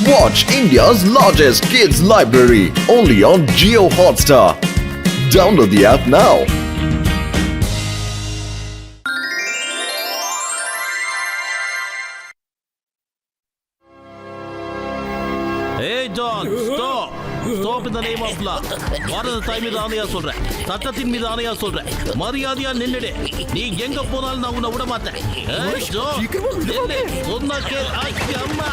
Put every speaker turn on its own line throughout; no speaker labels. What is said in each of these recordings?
Watch India's largest kids library only on Jio Hotstar. Download the app now.
Hey John, stop! Stop in the name of law. பாரதத்தாய் மீது ஆணையா சொல்றேன், சட்டத்தின் மீது ஆணையா சொல்றேன், மரியாதையா நில்லுடு. நீ எங்க போனாலும் நான் உன்னை விட மாட்டேன். ஏய் ஜான், நில்லு. சொன்னா கேள். அம்மா.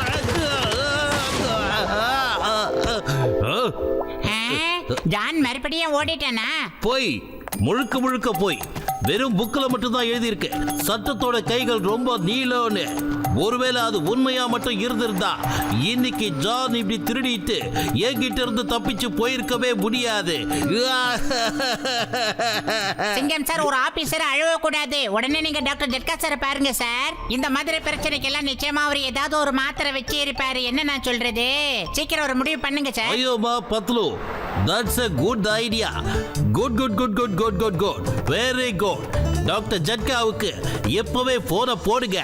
ஜான் மறுபடியும் ஓடிட்டானா?
போய் முழுக்க முழுக்க போய் வெறும் புக்ல மட்டும் தான் எழுதி இருக்கு. சட்டத்தோட கைகள் ரொம்ப நீளம்னு. ஒருவேளை அது உண்மையா மட்டும் இருந்திருந்தா இன்னைக்கு ஜான் இப்படி திருடிட்டு என்கிட்ட இருந்து தப்பிச்சு போயிருக்கவே முடியாது.
சிங்கம் சார், ஒரு ஆபீசர் அழுவ கூடாது. உடனே நீங்க டாக்டர் ஜட்கா சார் பாருங்க சார். இந்த மாதிரி பிரச்சனைக்கெல்லாம் நிச்சயமா அவர் ஏதாவது ஒரு மாத்திரை வச்சு இருப்பாரு. என்ன நான் சொல்றது? சீக்கிரம் ஒரு முடிவு பண்ணுங்க சார்.
ஐயோமா பத்லு, that's a good idea. Good. Very good. Doctor ஜட்காவுக்கு எப்பவே போன போடுங்க.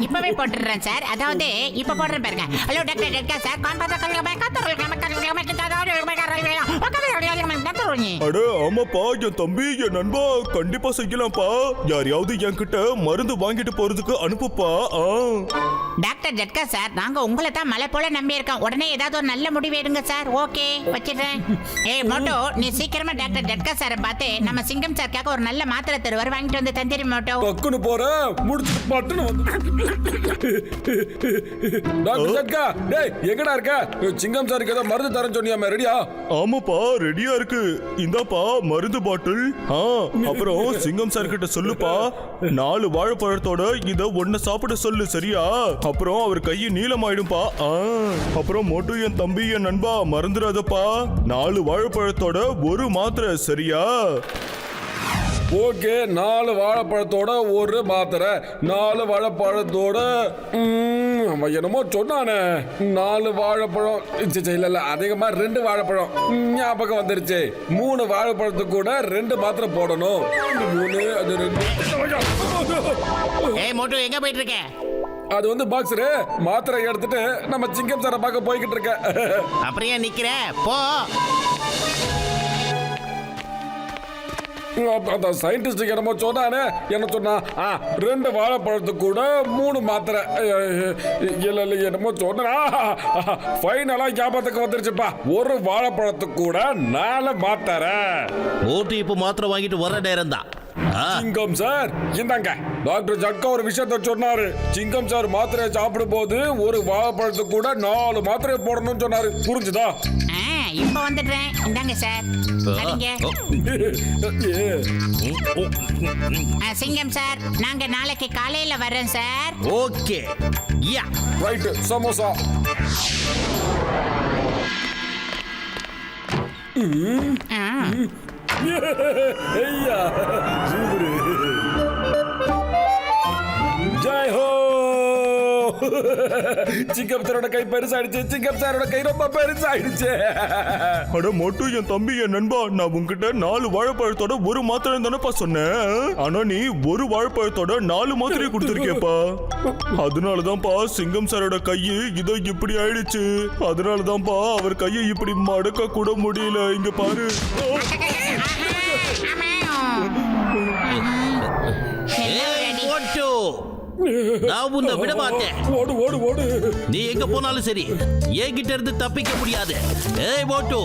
இப்பவே போட்டுறேன் சார். அதாவது இப்ப போடுறேன் பாருங்க. ஹலோ டாக்டர் ஜட்கா சார்,
அட ஆமாப்பா, என் தம்பி என் நண்பா கண்டிப்பா செய்யலாம்ப்பா. யாரையாவது என்கிட்ட மருந்து வாங்கிட்டு போறதுக்கு அனுப்புப்பா.
டாக்டர் ஜட்கா சார், நாங்க உங்களை தான் மலை போல நம்பி இருக்கோம். உடனே ஏதாவது ஒரு நல்ல முடிவு எடுங்க சார். ஓகே, வச்சிடுறேன். ஏய் மோட்டோ, நீ சீக்கிரமா டாக்டர் ஜட்கா சாரை பார்த்து நம்ம சிங்கம் சார்க்காக ஒரு நல்ல மாத்திரை தருவார், வாங்கிட்டு வந்து தந்திரி மோட்டோ.
பக்குன்னு போற முடிச்சு பட்டுன்னு வந்து. டாக்டர் ஜட்கா, டேய் எங்கடா இருக்க? சிங்கம் சாருக்கு ஏதோ மருந்து தரேன்னு சொன்னியாமே, ரெடியா?
ஆமாப்பா, ரெடியா இருக்கு. இந்தாப்பா மருந்து பாட்டில். அப்புறம் சிங்கம் சார் கிட்ட சொல்லுப்பா, 4 வாழைப்பழத்தோட இத ஒன்ன சாப்பிட சொல்லு, சரியா? அப்புறம் அவர் கையை நீளமாயிடும்பா. அப்புறம் மோட்டு என் தம்பி என் நண்பா மறந்துடாதப்பா, 4 வாழைப்பழத்தோட ஒரு மாத்திரை, சரியா?
ஓகே, 4 வாழைப்பழத்தோட ஒரு மாத்திரை. 4 வாழைப்பழத்தோட என்னமோ சொன்னானே, 4 வாழைப்பழம் இல்ல அதிகமா 2 வாழைப்பழம் ஞாபகம் வந்துருச்சு. 3 வாழைப்பழத்துக்கு கூட 2 மாத்திரை போடணும். 3 அது 2.
ஏய் மோட்டோ, எங்க போயிட்டு இருக்க?
அது வந்து பாக்ஸரு மாத்திரை எடுத்துட்டு நம்ம சிங்கம் சாரை பார்க்க போய்கிட்டு இருக்க.
அப்படியே நிக்கிற போ.
அந்த சயின்டிஸ்ட் என்னமோ சொன்னானே, என்ன சொன்னா, 2 வாழைப்பழத்துக்கு கூட 3 மாத்திரை. இல்ல என்னமோ சொன்னா, ஃபைனலா ஞாபகத்துக்கு வந்துருச்சுப்பா. ஒரு வாழைப்பழத்துக்கு கூட 4 மாத்திரை.
ஓட்டு இப்ப மாத்திரை வாங்கிட்டு வர நேரம் தான்.
சிங்கம் சார், இந்தாங்க. டாக்டர் ஜட்கா ஒரு விஷயத்த சொன்னாரு. சிங்கம் சார் மாத்திரையை சாப்பிடும் போது ஒரு வாழைப்பழத்துக்கு கூட 4 மாத்திரை போடணும்னு சொன்னாரு. புரிஞ்சுதா?
இப்ப வந்துடுறேன். இந்தாங்க சார். சிங்கம் சார், நாங்க நாளைக்கு காலையில வர்றோம் sir.
Okay, yeah
right. Samosa. Jai Ho. சிங்கம் சாரோட கை பெருசாயிடுச்சு. சிங்கம் சாரோட கை ரொம்ப பெருசாயிடுச்சு.
அட மோட்டு என் தம்பி என் நண்பா, நான் உங்ககிட்ட 4 வாழைப்பழத்தோட ஒரு மாத்திரை தானப்பா சொன்னேன். ஆனா நீ ஒரு வாழைப்பழத்தோட 4 மாத்திரை கொடுத்துருக்கியப்பா. அதனாலதான்ப்பா சிங்கம் சாரோட கையை இதோ இப்படி ஆயிடுச்சு. அதனாலதான்ப்பா அவர் கையை இப்படி மடக்க கூட முடியல. இங்க பாரு.
நான் உன்னை விட மாட்டேன்.
ஓடு ஓடு ஓடு.
நீ எங்க போனாலும் சரி, என்கிட்ட இருந்து தப்பிக்க முடியாது. ஏய் மோட்டு,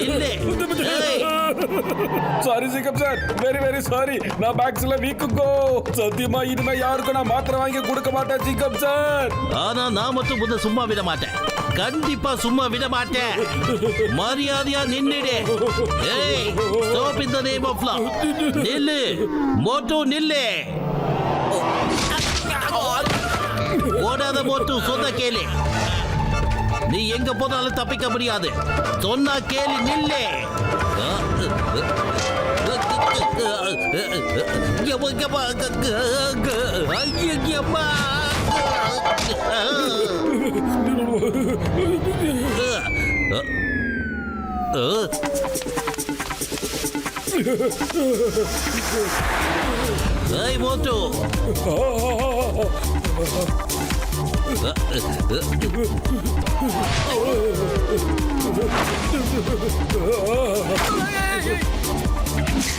இல்லே.
சாரி சிங்கம் சார், வெரி வெரி சாரி. நான் பாக்ஸ்ல வீக்குங்கோ. சத்தியமா இனிமே யாருக்கும் நான் மாத்திரை வாங்கி கொடுக்க மாட்டேன் சிங்கம் சார்.
ஆனா நான் மட்டும் உன்னை சும்மா விட மாட்டேன். கண்டிப்பா சும்மா விட மாட்டேன். மரியாதையா நின்னுடு. ஏய், stop in the name of law. நில்லு மோட்டு, நில்லு. ஓடாத மோட்டு, சொன்ன கேளு. நீ எங்க போனாலும் தப்பிக்க முடியாது. சொன்னா கேளு, நில்லு.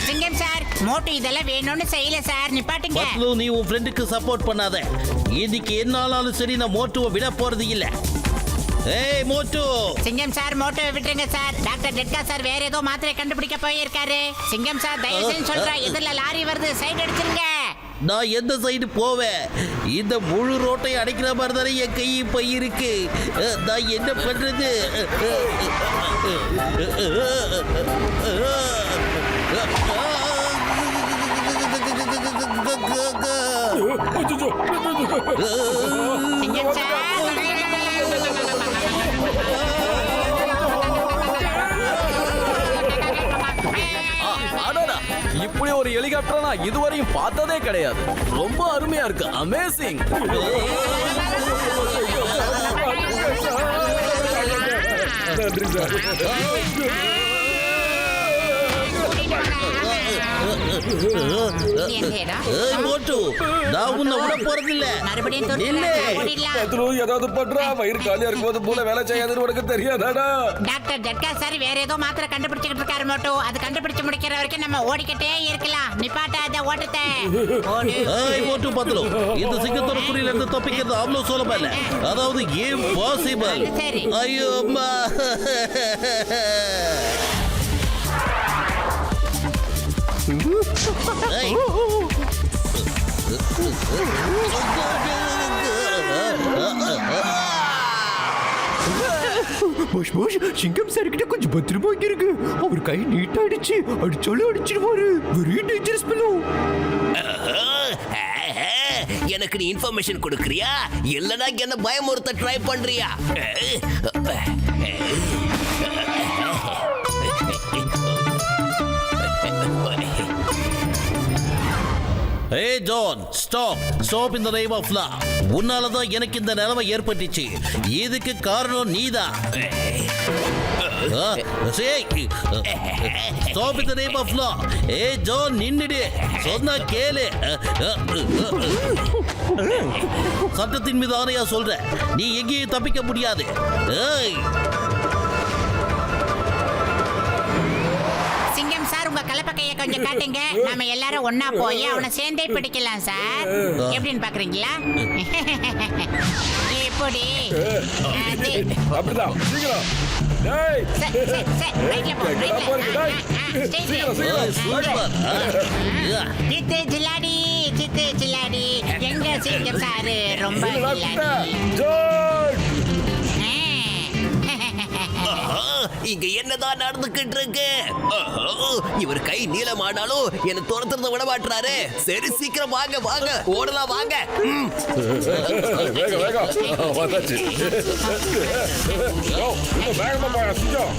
சிங்கம் சார் மோட்டு இதெல்லாம் வேணும்னு செய்யல சார், நிப்பாட்டுங்க.
பத்லு, நீ உன் ஃப்ரெண்டுக்கு சப்போர்ட் பண்ணாத. இன்னைக்கு என்ன ஆனாலும் சரி, நான் மோட்டுவை விட போறது இல்ல. ஏய் மோட்டு!
சிங்கம் சார் மோட்டோ விட்டுருங்க சார். டாக்டர் ஜெட்கா சார் வேற ஏதோ மாத்திரை கண்டுபிடிக்க போயிருக்காரு. சிங்கம் சார் தயவு செஞ்சு சொல்றேன், எதிரில லாரி வருது, சைடு அடிச்சிருங்க.
நான் எந்த சைடு போவேன்? இந்த முழு ரோட்டை அடைக்கிற மாதிரி தானே என் கை இப்ப இருக்கு. நான் என்ன பண்றது?
சிங்கம் சார்
இப்படி ஒரு ஹெலிகாப்டர் நான் இதுவரையும் பார்த்ததே கிடையாது. ரொம்ப அருமையா இருக்கு. அமேசிங்.
நன்றி சார்.
ஏய் மோட்டு, நான் உன்னை விட போறதில்ல.
மறுபடியும்
நில்லு.
ஓடிடலாம்.
பத்ரு, ஏதாவது பண்றா. வயிறு காலியா இருக்கும்போது மூளை வேலை செய்யாதுன்னு உனக்கு தெரியாதாடா?
டாக்டர் ஜட்கா சார் வேற ஏதோ மாத்திரை கண்டுபிடிச்சிட்டு இருக்காரு மோட்டோ. அது கண்டுபிடிச்சு முடிக்கிற வரைக்கும் நம்ம ஓடிக்கிட்டே இருக்கலாம். நிப்பாட்டாத ஓட்டத்தை. ஓடு.
ஏய் மோட்டு பத்லு, இந்த சிங்கத்தோட குறியில இருந்து தப்பிக்கிறது அவ்வளவு சுலபம் இல்ல. அதாவது இம்பாசிபிள்.
சரி.
ஐயோ அம்மா. ஏய்.
மோஷ் சிங்கம் சார் கிட்ட கொஞ்சம் பத்திரமா இருக்கு. அவர் கை நீட்டா அடிச்சாலும் அடிச்சிடுவாரு. Very dangerous below.
எனக்கு நீ இன்ஃபர்மேஷன் கொடுக்கறியா இல்லனா என்ன பயமுறுத்த ட்ரை பண்றியா?
Hey John, stop in the name of law. உன்னால தான் எனக்கு இந்த நிலைமை ஏற்பட்டுச்சு. இதுக்கு காரணம் நீதான். Stop in the name of law. Hey John, நின்னுடு. சொன்னா கேளு. சட்டத்தின் மீது ஆணையா சொல்ற. நீ எங்கேயும் தப்பிக்க முடியாது. ஏய்.
சிங்கம் சார் உங்க கலப்பக்கைய கொஞ்சம் காட்டுங்க. நாம எல்லாரும் ஒண்ணா போய் அவனை சேர்ந்தே பிடிக்கலாம் சார். எப்படின்னு பாக்குறீங்களா? எப்படி?
அப்படிதான். சீக்கிரம். டேய்.
சார், ரைட்ல போ, ரைட்ல.
சூப்பர்.
சித்து சில்லாடி எங்க சிங்கம் சார் ரொம்ப சில்லாடி.
இங்க என்னதான் நடந்துகிட்டு இருக்கு? இவர் கை நீளமானாலும் என்ன துரத்துறத விட மாட்டாரு. சரி சீக்கிரம் வாங்க ஓடலாம் வாங்க.
வேகம் வந்தாச்சு. இன்னும் வேகமா போயா சிங்கம்.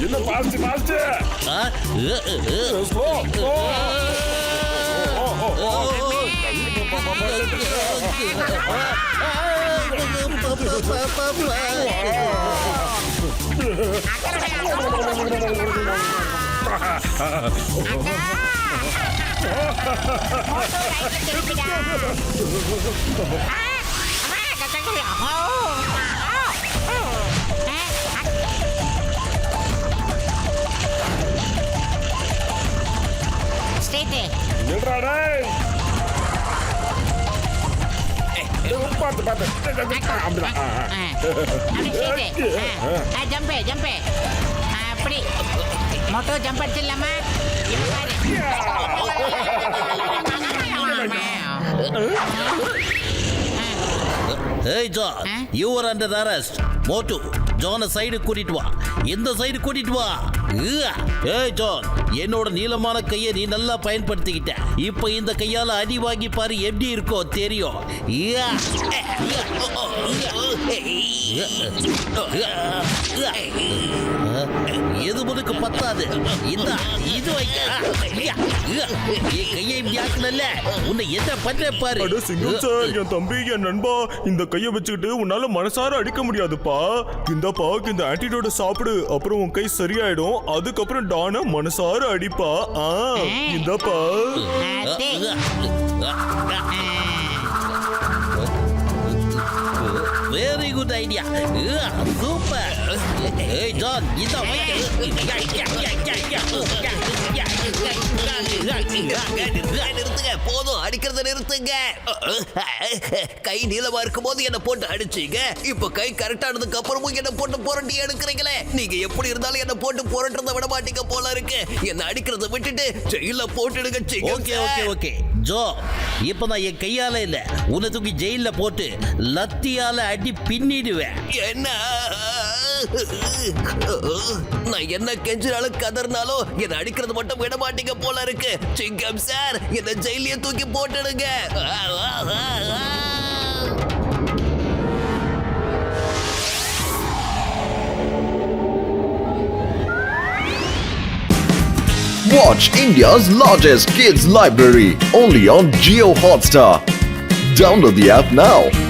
இன்னும் பாஸ்ட். ஸ்லோ.
ஜம்பே அப்படி மோட்டோ ஜம்ப் அடிச்சிடலாமா?
Hey John, you are under arrest. Motu, ஜானை side கூட்டிட்டு வா. இந்த சைடு கூட்டிட்டு வா. ஏய் ஜான், என்னோட நீளமான கையை நீ நல்லா பயன்படுத்திக்கிட்ட. இப்ப இந்த கையால அடி வாங்கி பாரு எப்படி இருக்கோ தெரியும். எது முதுக்கு பத்தாது. இந்த இது கையை இப்படி ஆக்கல. உன்னை என்ன பண்ற பாரு.
அட சிங்கம் சார், என் தம்பி, என் நண்பா, இந்த கையை வச்சுக்கிட்டு உன்னால மனசார அடிக்க முடியாதுப்பா. இந்தப்பா, இந்த ஆன்டிடோட சாப்பிடு. அப்புறம் உன் கை சரியாயிடும். அதுக்கப்புறம் டான மனசார அடிப்பா. இந்தப்பா.
வெரி குட் ஐடியா சூப்பர் ஏய் ஜான் இந்த
நிறுத்துங்க போதும் அடிக்கிறத நிறுத்துங்க கை நீளமா இருக்கும் போது என்ன போட்டு அடிச்சீங்க இப்ப கை கரெக்டானதுக்கு அப்புறமும் என்ன போட்டு புரட்டி எடுக்கிறீங்களே நீங்க எப்படி இருந்தாலும் என்ன போட்டு புரட்டுறத விட மாட்டீங்க போல இருக்கு என்ன அடிக்கிறத விட்டுட்டு ஜெயில போட்டுடுங்க
ஓகே ஓகே ஓகே ஜோ இப்ப நான் என் கையால இல்ல உன்னை தூக்கி ஜெயில போட்டு லத்தியால அடி பின்னிடுவேன்
என்ன நான் என்ன கெஞ்சினாலும் கதறினாலும் என்ன அடிக்கிறது மட்டும் விட மாட்டீங்க போல இருக்கு சிங்கம் சார் என்ன ஜெயிலியே தூக்கி போட்டுடுங்க
Watch India's largest kids library only on Geo Hotstar. Download the app now.